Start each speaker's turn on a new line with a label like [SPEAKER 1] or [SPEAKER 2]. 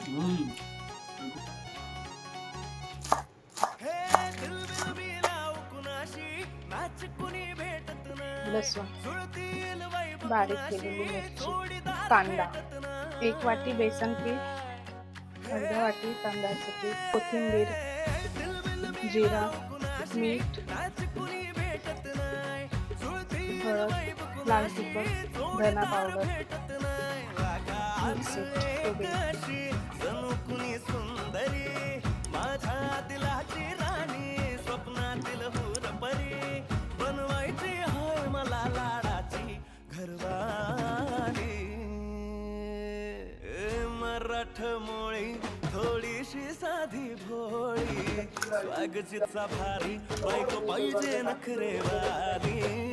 [SPEAKER 1] हम्म.
[SPEAKER 2] लसूण, बारीक केलेली मिरची, कांदा, 1 वाटी बेसन पीठ, अर्धा वाटी तांदळाचे पीठ, कोथिंबीर, जिरा, मीठ, हळद, लाल तिखट, धना पावडर, मिक्सीत करून
[SPEAKER 3] मराठमोळी थोडीशी साधी भोळी, स्वागतीचा भारी बायको पाहिजे नखरेवाली.